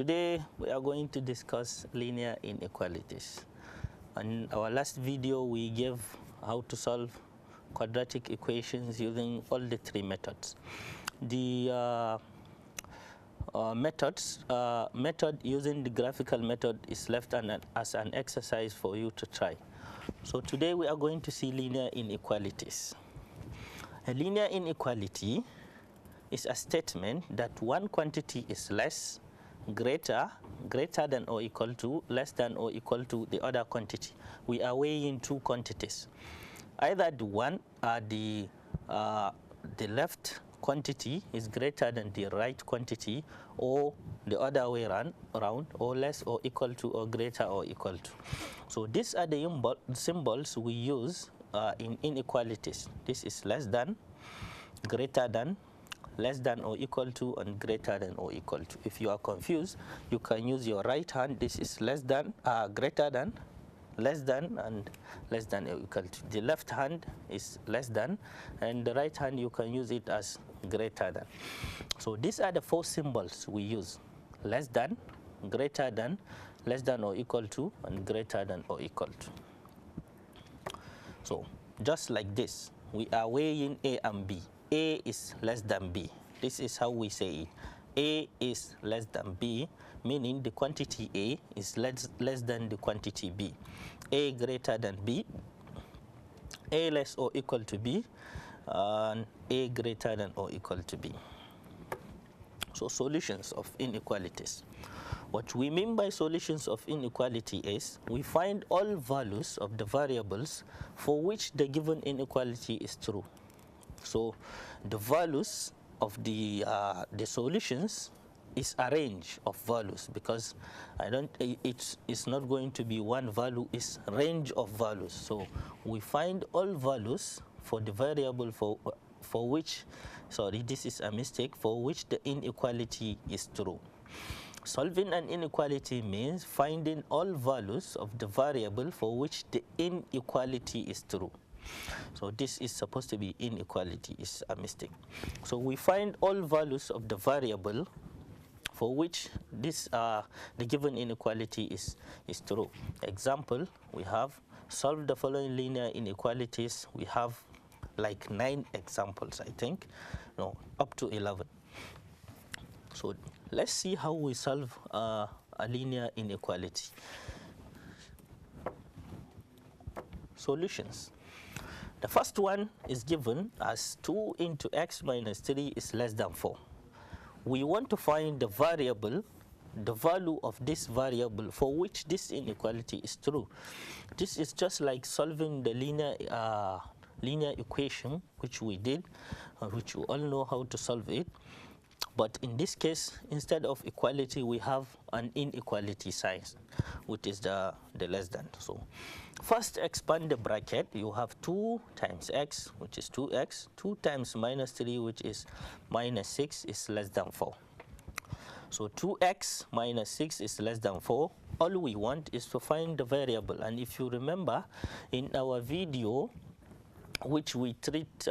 Today we are going to discuss linear inequalities. In our last video we gave how to solve quadratic equations using all the three methods. The method using the graphical method is left as an exercise for you to try. So today we are going to see linear inequalities. A linear inequality is a statement that one quantity is less, greater than or equal to, less than or equal to the other quantity. We are weighing two quantities. Either the left quantity is greater than the right quantity, or the other way around, or less or equal to, or greater or equal to. So these are the symbols we use in inequalities. This is less than, greater than, less than or equal to, and greater than or equal to. If you are confused, you can use your right hand. This is less than, greater than, less than, and less than or equal to. The left hand is less than, and the right hand you can use it as greater than. So these are the four symbols we use: less than, greater than, less than or equal to, and greater than or equal to. So just like this, we are weighing A and B. A is less than B. This is how we say it. A is less than B, meaning the quantity A is less than the quantity B. A greater than B, A less or equal to B, and A greater than or equal to B. So solutions of inequalities. What we mean by solutions of inequality is we find all values of the variables for which the given inequality is true. So the values of the solutions is a range of values, because it's not going to be one value, it's range of values. So we find all values for the variable for which, sorry, this is a mistake, for which the inequality is true. Solving an inequality means finding all values of the variable for which the inequality is true. So this is supposed to be inequality, is a mistake. So we find all values of the variable for which the given inequality is true. Example, we have solved the following linear inequalities. We have like 9 examples, I think, no, up to 11. So let's see how we solve a linear inequality. Solutions. The first one is given as 2 into x minus 3 is less than 4. We want to find the variable, the value of this variable for which this inequality is true. This is just like solving the linear equation, which we did, which you all know how to solve it. But in this case, instead of equality, we have an inequality sign, which is the less than. So first expand the bracket. You have 2 times x, which is 2x. 2 times minus 3, which is minus 6, is less than 4. So 2x minus 6 is less than 4. All we want is to find the variable. And if you remember, in our video, which we treat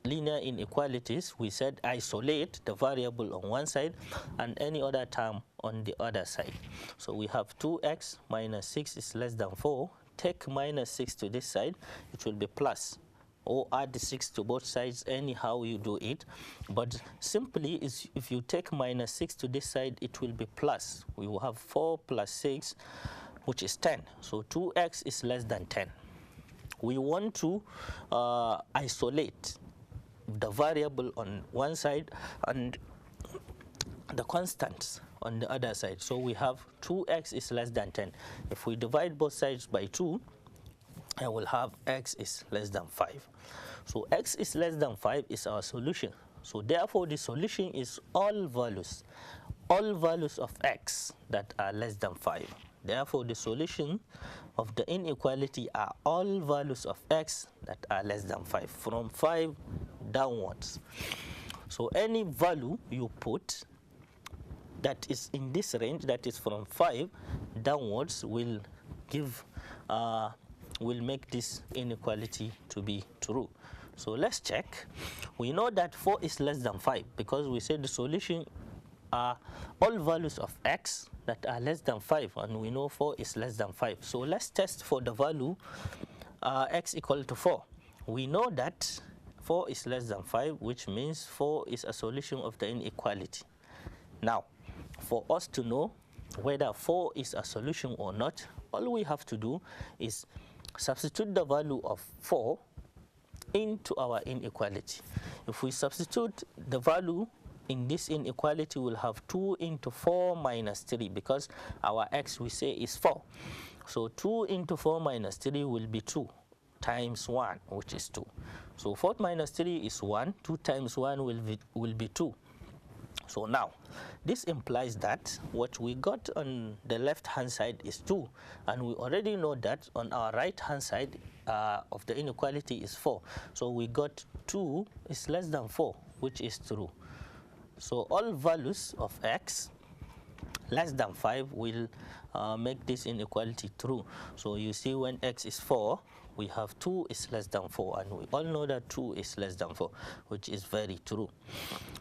linear inequalities, we said isolate the variable on one side and any other term on the other side. So we have 2x minus 6 is less than 4. Take minus 6 to this side, it will be plus, or add the 6 to both sides, anyhow you do it. But simply, if you take minus 6 to this side, it will be plus. We will have 4 plus 6, which is 10. So 2x is less than 10. We want to isolate the variable on one side and the constants on the other side. So we have 2x is less than 10. If we divide both sides by 2, I will have x is less than 5. So x is less than 5 is our solution. So therefore the solution is all values of x that are less than 5. Therefore the solution of the inequality are all values of x that are less than 5, from 5 downwards. So any value you put that is in this range, that is from 5 downwards, will make this inequality to be true. So let's check. We know that 4 is less than 5 because we said the solution are all values of x that are less than 5, and we know 4 is less than 5. So let's test for the value x equal to 4. We know that 4 is less than 5, which means 4 is a solution of the inequality. Now, for us to know whether 4 is a solution or not, all we have to do is substitute the value of 4 into our inequality. If we substitute the value in this inequality, we'll have 2 into 4 minus 3, because our x we say is 4. So 2 into 4 minus 3 will be 2 times 1, which is 2. So 4 minus 3 is 1. 2 times 1 will be 2. So now, this implies that what we got on the left-hand side is 2, and we already know that on our right-hand side of the inequality is 4. So we got 2 is less than 4, which is true. So all values of x less than 5 will make this inequality true. So you see, when x is 4, we have 2 is less than 4, and we all know that 2 is less than 4, which is very true.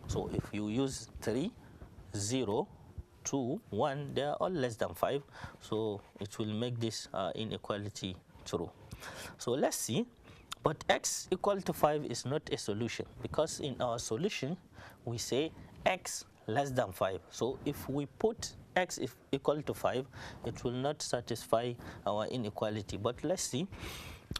So if you use 3, 0, 2, 1, they are all less than 5, so it will make this inequality true. So let's see. But x equal to 5 is not a solution, because in our solution we say x less than 5. So if we put x equal to 5, it will not satisfy our inequality. But let's see.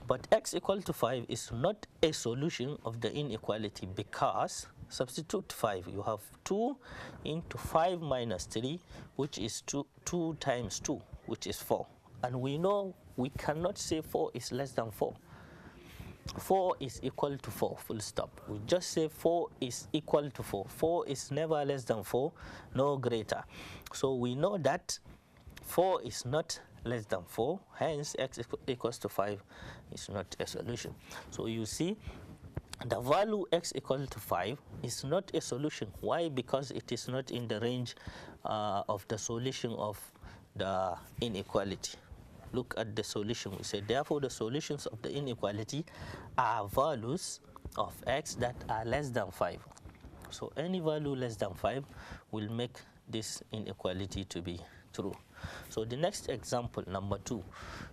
But x equal to 5 is not a solution of the inequality, because substitute 5. You have 2 into 5 minus 3, which is 2 times 2, which is 4. And we know we cannot say 4 is less than 4. 4 is equal to 4, full stop. We just say 4 is equal to 4. 4 is never less than 4, no greater. So we know that 4 is not less than 4, hence x equals to 5 is not a solution. So you see, the value x equal to 5 is not a solution. Why? Because it is not in the range of the solution of the inequality. Look at the solution. We say, therefore, the solutions of the inequality are values of x that are less than 5. So any value less than 5 will make this inequality to be true. So the next example, number 2,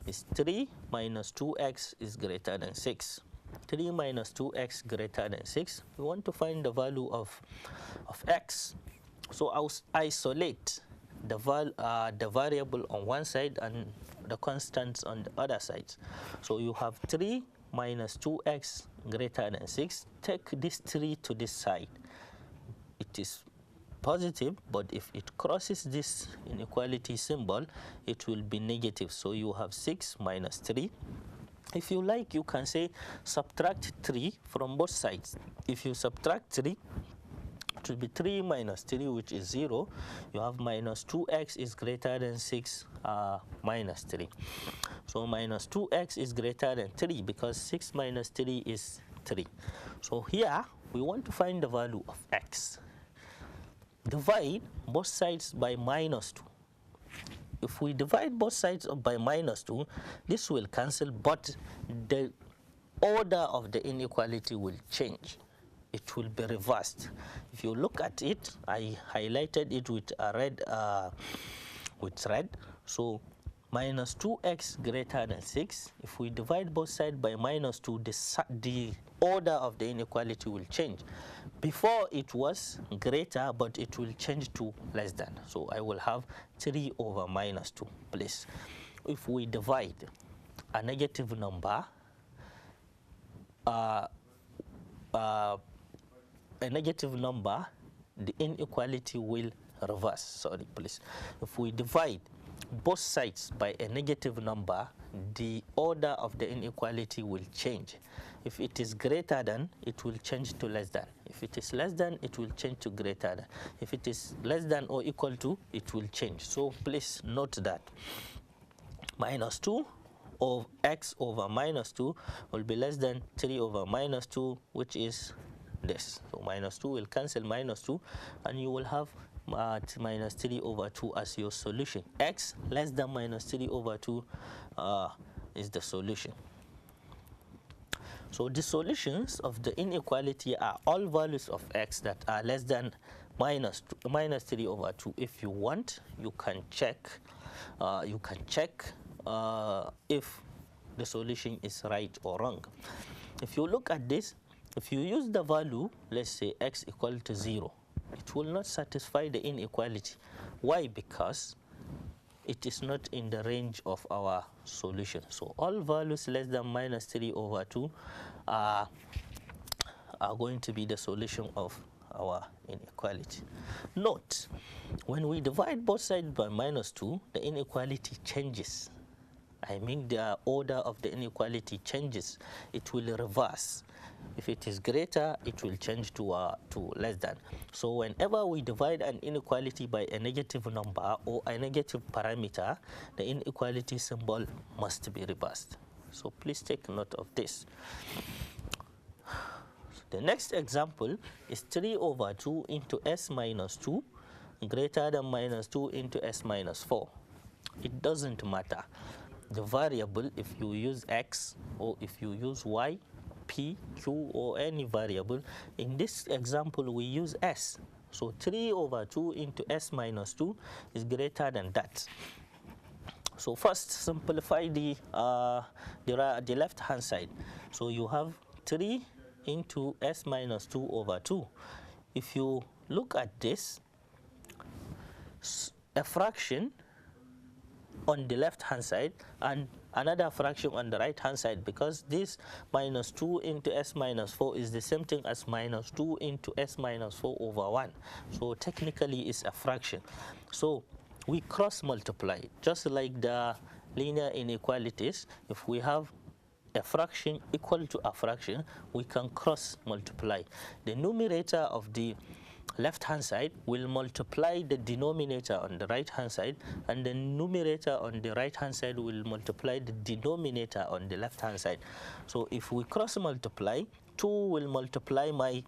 is 3 minus 2x is greater than 6. 3 minus 2x greater than 6. We want to find the value of x. So I'll isolate the variable on one side and the constants on the other side. So you have 3 minus 2x greater than 6. Take this 3 to this side. It is positive, but if it crosses this inequality symbol, it will be negative. So you have 6 minus 3. If you like, you can say subtract 3 from both sides. If you subtract 3, it will be 3 minus 3, which is 0. You have minus 2x is greater than 6 minus 3. So minus 2x is greater than 3, because 6 minus 3 is 3. So here, we want to find the value of x. Divide both sides by minus 2. If we divide both sides by minus 2, this will cancel, but the order of the inequality will change. It will be reversed. If you look at it, I highlighted it with a red, So minus 2x greater than 6. If we divide both sides by minus 2, the order of the inequality will change. Before it was greater, but it will change to less than. So I will have 3 over minus 2, please. If we divide a negative number, the inequality will reverse. Sorry, please. If we divide both sides by a negative number, the order of the inequality will change. If it is greater than, it will change to less than. If it is less than, it will change to greater than. If it is less than or equal to, it will change. So please note that minus 2 of x over minus 2 will be less than 3 over minus 2, which is this. So minus 2 will cancel minus 2, and you will have minus 3 over 2 as your solution. X less than minus 3 over 2 is the solution. So the solutions of the inequality are all values of x that are less than minus 3 over 2. If you want, you can check if the solution is right or wrong. If you look at this, if you use the value, let's say x equal to 0, it will not satisfy the inequality. Why? Because it is not in the range of our solution. So all values less than minus 3 over 2 are going to be the solution of our inequality. Note, when we divide both sides by minus 2, the inequality changes. I mean, the order of the inequality changes. It will reverse. If it is greater, it will change to less than. So whenever we divide an inequality by a negative number or a negative parameter, the inequality symbol must be reversed. So please take note of this. The next example is 3 over 2 into s minus 2 greater than minus 2 into s minus 4. It doesn't matter. The variable, if you use x or if you use y, p, q, or any variable, in this example we use s. So 3 over 2 into s minus 2 is greater than that. So first, simplify the left hand side. So you have 3 into s minus 2 over 2. If you look at this, a fraction on the left hand side and another fraction on the right hand side, because this minus 2 into s minus 4 is the same thing as minus 2 into s minus 4 over 1. So technically it's a fraction. So we cross multiply, just like the linear inequalities. If we have a fraction equal to a fraction, we can cross multiply. The numerator of the left hand side will multiply the denominator on the right hand side, and the numerator on the right hand side will multiply the denominator on the left hand side. So if we cross multiply, 2 will multiply my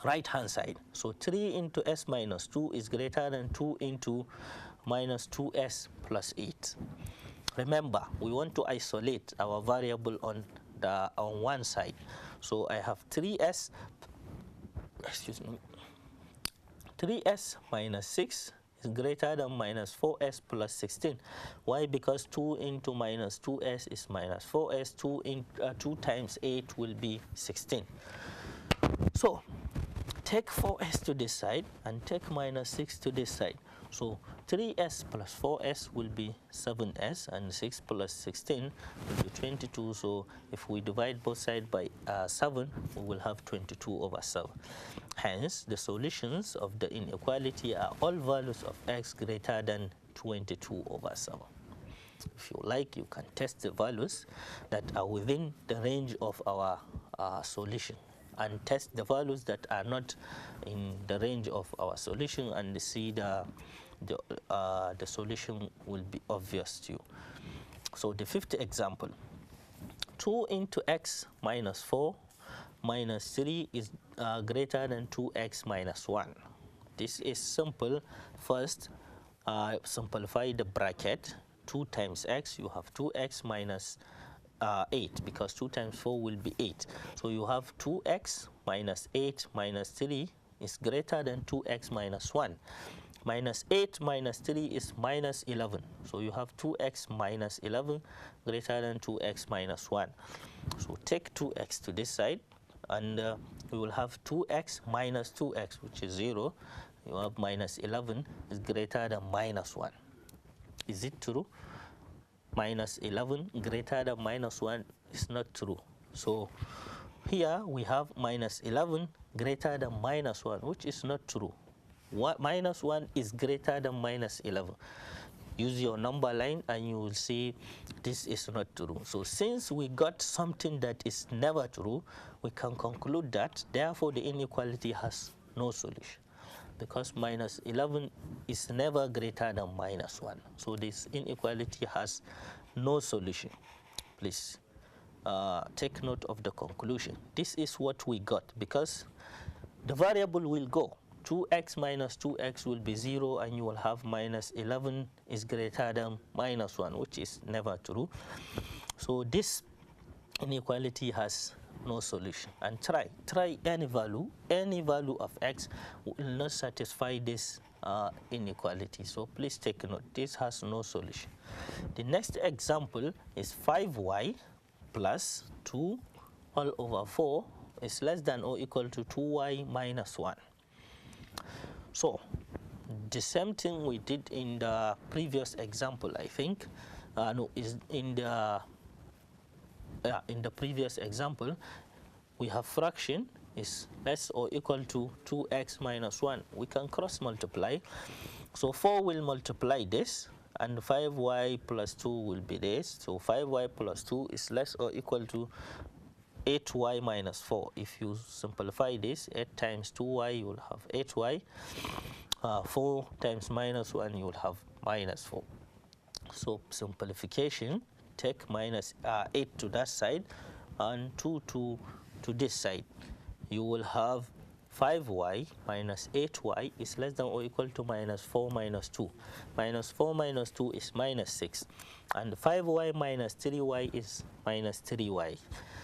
right hand side. So 3 into s minus 2 is greater than 2 into minus 2s plus 8. Remember, we want to isolate our variable on one side. So I have 3s, excuse me, 3s minus 6 is greater than minus 4s plus 16. Why? Because 2 into minus 2s is minus 4s. 2 times 8 will be 16. So take 4s to this side and take minus 6 to this side. So 3s plus 4s will be 7s, and 6 plus 16 will be 22. So if we divide both sides by 7, we will have 22 over 7. Hence, the solutions of the inequality are all values of x greater than 22 over 7. If you like, you can test the values that are within the range of our solution, and test the values that are not in the range of our solution, and see the solution will be obvious to you. So the fifth example, 2 into x minus 4 minus 3 is greater than 2x minus 1. This is simple. First, simplify the bracket. 2 times x, you have 2x minus 8, because 2 times 4 will be 8. So you have 2x minus 8 minus 3 is greater than 2x minus 1. Minus 8 minus 3 is minus 11. So you have 2x minus 11 greater than 2x minus 1. So take 2x to this side, and we will have 2x minus 2x, which is 0. You have minus 11 is greater than minus 1. Is it true? Minus 11 greater than minus 1 is not true. So here we have minus 11 greater than minus 1, which is not true. Minus 1 is greater than minus 11. Use your number line and you will see this is not true. So since we got something that is never true, we can conclude that therefore the inequality has no solution, because minus 11 is never greater than minus 1. So this inequality has no solution. Please take note of the conclusion. This is what we got, because the variable will go. 2x minus 2x will be 0, and you will have minus 11 is greater than minus 1, which is never true. So this inequality has no solution. And try any value of x will not satisfy this inequality. So please take note, this has no solution. The next example is 5y plus 2 all over 4 is less than or equal to 2y minus 1. So the same thing we did in the previous example, I think. No, is in the previous example, we have fraction is less or equal to 2x minus 1. We can cross multiply. So 4 will multiply this, and 5y plus 2 will be this. So 5y plus 2 is less or equal to 8y minus 4. If you simplify this, 8 times 2y, you will have 8y. 4 times minus 1, you will have minus 4. So simplification, take minus 8 to that side and 2 to this side. You will have 5y minus 8y is less than or equal to minus 4 minus 2. Minus 4 minus 2 is minus 6. And 5y minus 3y is minus 3y.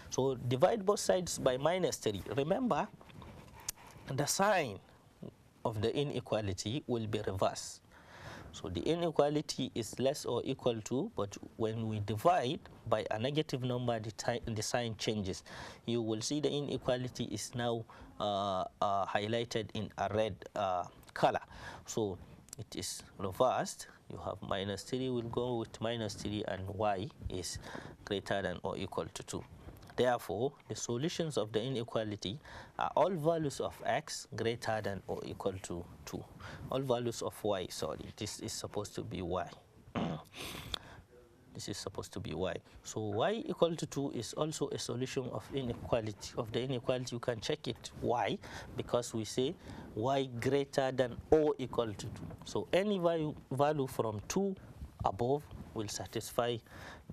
So divide both sides by minus 3. Remember, the sign of the inequality will be reversed. So the inequality is less or equal to, but when we divide by a negative number, the sign changes. You will see the inequality is now highlighted in a red color. So it is reversed. You have minus 3 will go with minus 3, and y is greater than or equal to 2. Therefore, the solutions of the inequality are all values of x greater than or equal to 2. All values of y, sorry, this is supposed to be y. This is supposed to be y. So y equal to 2 is also a solution of inequality. Of the inequality, you can check it y, because we say y greater than or equal to 2. So any value from 2 above will satisfy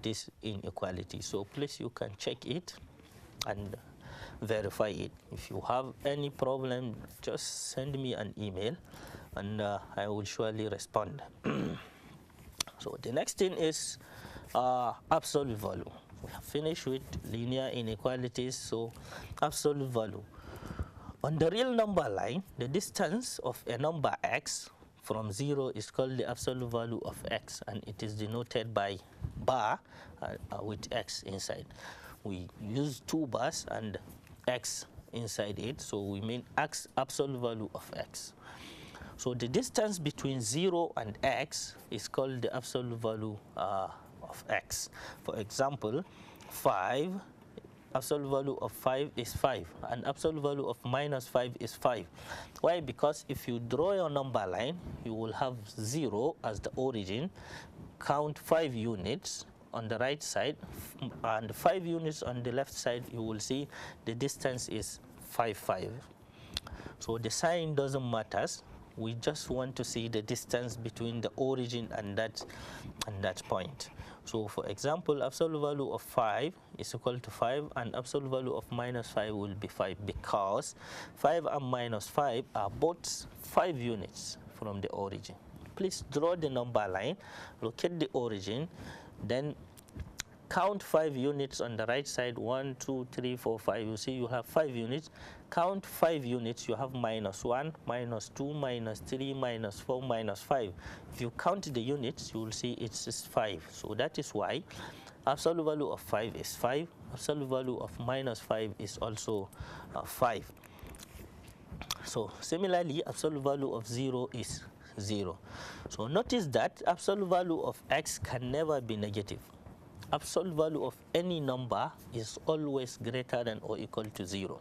this inequality. So please, you can check it and verify it. If you have any problem, just send me an email and I will surely respond. So the next thing is absolute value. We have finished with linear inequalities. So absolute value. On the real number line, the distance of a number x from 0 is called the absolute value of x, and it is denoted by bar with x inside. We use 2 bars and x inside it, so we mean x absolute value of x. So the distance between 0 and x is called the absolute value of x. For example, 5, absolute value of 5 is 5, and absolute value of minus 5 is 5. Why? Because if you draw your number line, you will have 0 as the origin, count 5 units on the right side, and 5 units on the left side. You will see the distance is 5, 5. So the sign doesn't matter. We just want to see the distance between the origin and that point. So for example, absolute value of 5 is equal to 5, and absolute value of minus 5 will be 5, because 5 and minus 5 are both 5 units from the origin. Please draw the number line, locate the origin, then count 5 units on the right side. 1, 2, 3, 4, 5. You see you have 5 units. Count 5 units. You have minus 1, minus 2, minus 3, minus 4, minus 5. If you count the units, you will see it's 5. So that is why absolute value of 5 is 5. Absolute value of minus 5 is also 5. So similarly, absolute value of 0 is 0. So notice that absolute value of x can never be negative. Absolute value of any number is always greater than or equal to 0.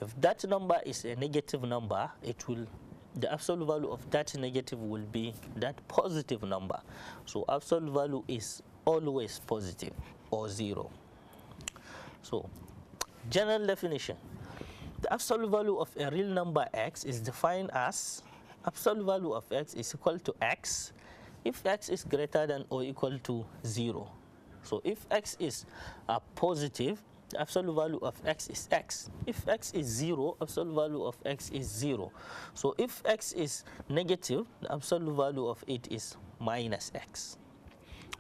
If that number is a negative number, the absolute value of that negative will be that positive number. So absolute value is always positive or 0. So general definition. The absolute value of a real number x is defined as absolute value of x is equal to x if x is greater than or equal to 0. So if x is positive, the absolute value of x is x. If x is 0, absolute value of x is 0. So if x is negative, the absolute value of it is minus x.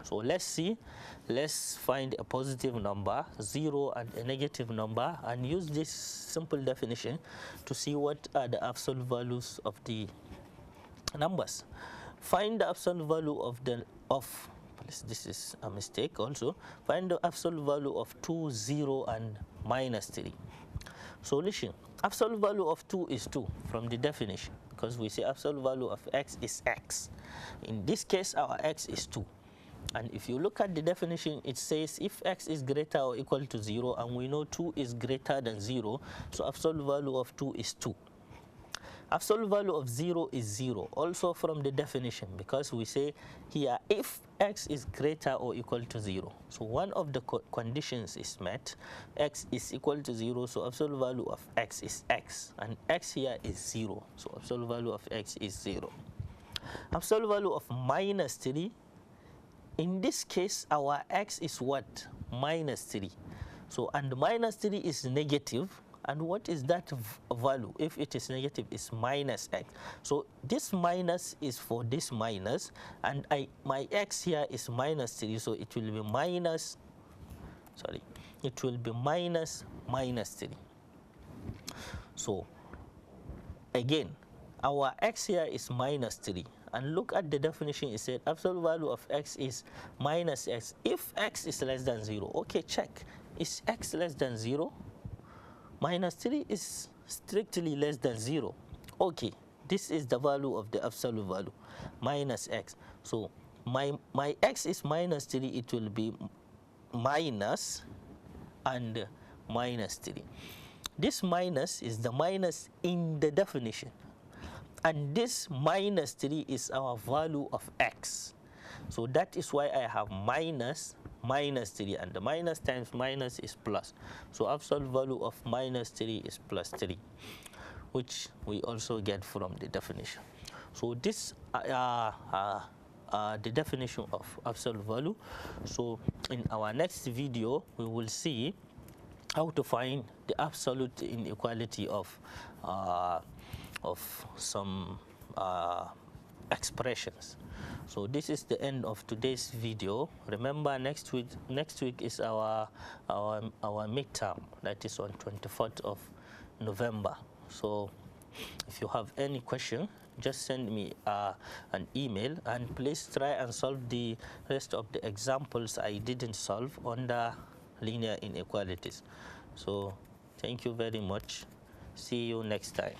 So let's see, let's find a positive number, 0, and a negative number, and use this simple definition to see what are the absolute values of the numbers. Find the absolute value of this is a mistake also. Find the absolute value of 2, 0, and minus 3. Solution. Absolute value of 2 is 2 from the definition, because we say absolute value of x is x. In this case, our x is 2. And if you look at the definition, it says if x is greater or equal to 0, and we know 2 is greater than 0, so absolute value of 2 is 2. Absolute value of 0 is 0, also from the definition, because we say here if x is greater or equal to 0. So one of the conditions is met, x is equal to 0, so absolute value of x is x, and x here is 0, so absolute value of x is 0. Absolute value of minus 3, in this case our x is what? Minus 3. So, and minus 3 is negative. And what is that value? If it is negative, it's minus x. So this minus is for this minus, and my x here is minus 3, so it will be minus, it will be minus 3. So again, our x here is minus 3. And look at the definition, it said absolute value of x is minus x. If x is less than 0, okay, check. Is x less than 0? Minus 3 is strictly less than 0. Okay, this is the value of the absolute value, minus x. So my x is minus 3, it will be minus and minus 3. This minus is the minus in the definition, and this minus 3 is our value of x. So that is why I have minus 3, and the minus times minus is plus. So absolute value of minus 3 is plus 3, which we also get from the definition. So this the definition of absolute value. So in our next video, we will see how to find the absolute inequality of some expressions. So this is the end of today's video. Remember, next week is our midterm, that is on 24th of November. So if you have any question, just send me an email, and please try and solve the rest of the examples I didn't solve under linear inequalities. So thank you very much. See you next time.